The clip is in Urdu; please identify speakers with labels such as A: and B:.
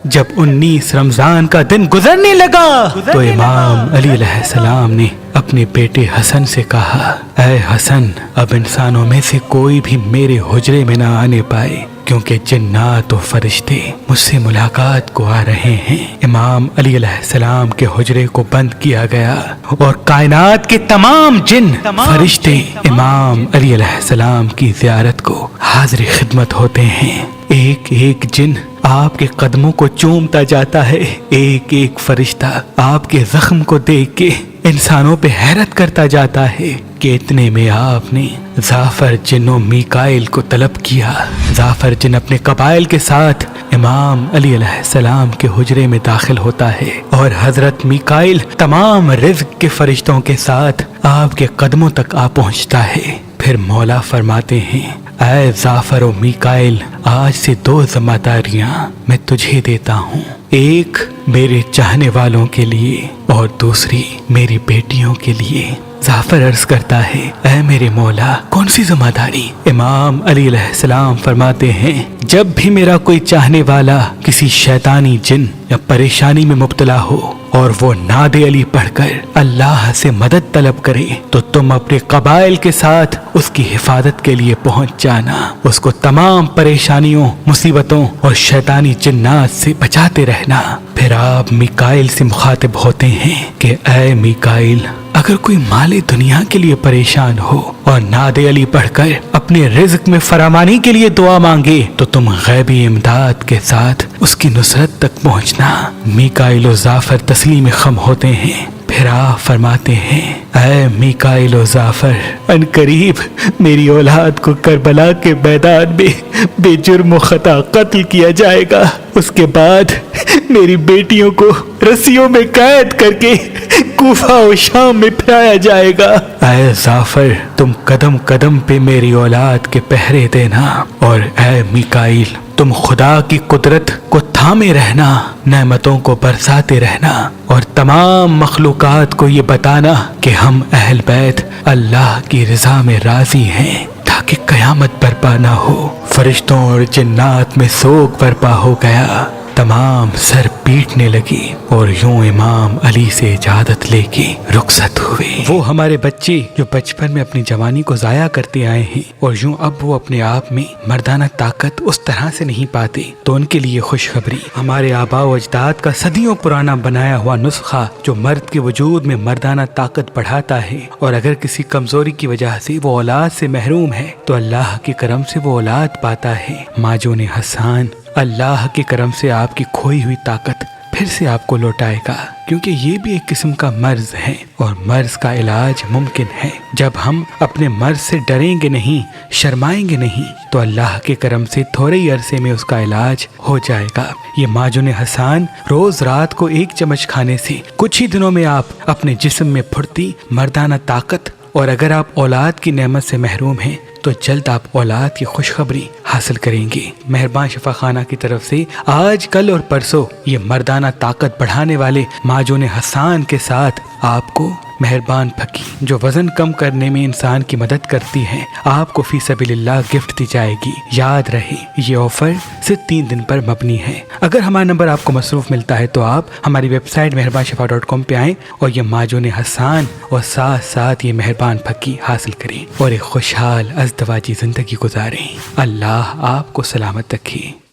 A: جب 19 رمضان کا دن گزرنے لگا تو امام علی علیہ السلام نے اپنے بیٹے حسن سے کہا، اے حسن، اب انسانوں میں سے کوئی بھی میرے حجرے میں نہ آنے پائے، کیونکہ جنات و فرشتے مجھ سے ملاقات کو آ رہے ہیں۔ امام علی علیہ السلام کے حجرے کو بند کیا گیا اور کائنات کے تمام جن فرشتے امام علی علیہ السلام کی زیارت کو حاضر خدمت ہوتے ہیں۔ ایک ایک جن آپ کے قدموں کو چومتا جاتا ہے، ایک ایک فرشتہ آپ کے زخم کو دیکھ کے انسانوں پہ حیرت کرتا جاتا ہے کہ اتنے میں آپ نے زعفر جن و میکائل کو طلب کیا۔ زعفر جن اپنے قبائل کے ساتھ امام علی علیہ السلام کے حجرے میں داخل ہوتا ہے اور حضرت میکائل تمام رزق کے فرشتوں کے ساتھ آپ کے قدموں تک آ پہنچتا ہے۔ پھر مولا فرماتے ہیں، اے زعفر و میکائل، آج سے 2 ذمہ داریاں میں تجھے دیتا ہوں، ایک میرے چاہنے والوں کے لیے اور دوسری میری بیٹیوں کے لیے۔ زعفر عرض کرتا ہے، اے میرے مولا، کون سی ذمہ داری؟ امام علی علیہ السلام فرماتے ہیں، جب بھی میرا کوئی چاہنے والا کسی شیطانی جن یا پریشانی میں مبتلا ہو اور وہ ناد علی پڑھ کر اللہ سے مدد طلب کرے تو تم اپنے قبائل کے ساتھ اس کی حفاظت کے لیے پہنچ جانا، اس کو تمام پریشانیوں، مصیبتوں اور شیطانی جنات سے بچاتے رہنا۔ پھر آپ میکائل سے مخاطب ہوتے ہیں کہ اے میکائل، اگر کوئی مال دنیا کے لیے پریشان ہو اور ناد علی پڑھ کر اپنے رزق میں فراوانی کے لیے دعا مانگے تو تم غیبی امداد کے ساتھ اس کی نصرت تک پہنچنا۔ میکائل و زعفر تسلیم خم ہوتے ہیں۔ پھر آپ فرماتے ہیں، اے میکائل و زعفر، ان قریب میری اولاد کو کربلا کے میدان میں بے جرم و خطا قتل کیا جائے گا، اس کے بعد میری بیٹیوں کو رسیوں میں قید کر کے کوفہ و شام میں پھرایا جائے گا۔ اے زعفر، تم قدم قدم پہ میری اولاد کے پہرے دینا، اور اے میکائل، تم خدا کی قدرت کو تھامے رہنا، نعمتوں کو برساتے رہنا اور تمام مخلوقات کو یہ بتانا کہ ہم اہل بیت اللہ کی رضا میں راضی ہیں، تاکہ قیامت برپا نہ ہو۔ فرشتوں اور جنات میں سوگ برپا ہو گیا، تمام سر پیٹنے لگی اور یوں امام علی سے اجازت لے کے رخصت ہوئے۔ وہ ہمارے بچے جو بچپن میں اپنی جوانی کو ضائع کرتے آئے ہیں اور یوں اب وہ اپنے آپ میں مردانہ طاقت اس طرح سے نہیں پاتے، تو ان کے لیے خوشخبری، ہمارے آباء و اجداد کا صدیوں پرانا بنایا ہوا نسخہ جو مرد کے وجود میں مردانہ طاقت بڑھاتا ہے، اور اگر کسی کمزوری کی وجہ سے وہ اولاد سے محروم ہے تو اللہ کے کرم سے وہ اولاد پاتا ہے۔ ماجون حسان، اللہ کے کرم سے آپ کی کھوئی ہوئی طاقت پھر سے آپ کو لوٹائے گا، کیونکہ یہ بھی ایک قسم کا مرض ہے اور مرض کا علاج ممکن ہے۔ جب ہم اپنے مرض سے ڈریں گے نہیں، شرمائیں گے نہیں، تو اللہ کے کرم سے تھوڑے ہی عرصے میں اس کا علاج ہو جائے گا۔ یہ ماجون حسان روز رات کو 1 چمچ کھانے سے کچھ ہی دنوں میں آپ اپنے جسم میں پھرتی مردانہ طاقت، اور اگر آپ اولاد کی نعمت سے محروم ہیں تو جلد آپ اولاد کی خوشخبری حاصل کریں گے۔ مہربان شفا خانہ کی طرف سے آج، کل اور پرسوں یہ مردانہ طاقت بڑھانے والے ماجون حسان کے ساتھ آپ کو مہربان پھکی جو وزن کم کرنے میں انسان کی مدد کرتی ہے، آپ کو فی سبیل اللہ گفٹ دی جائے گی۔ یاد رہے، یہ آفر صرف 3 دن پر مبنی ہے۔ اگر ہمارا نمبر آپ کو مصروف ملتا ہے تو آپ ہماری ویب سائٹ meherbanshfa.com پہ آئیں اور یہ ماجون حسان اور ساتھ ساتھ یہ مہربان پھکی حاصل کریں اور ایک خوشحال ازدواجی زندگی گزاریں۔ اللہ آپ کو سلامت رکھے۔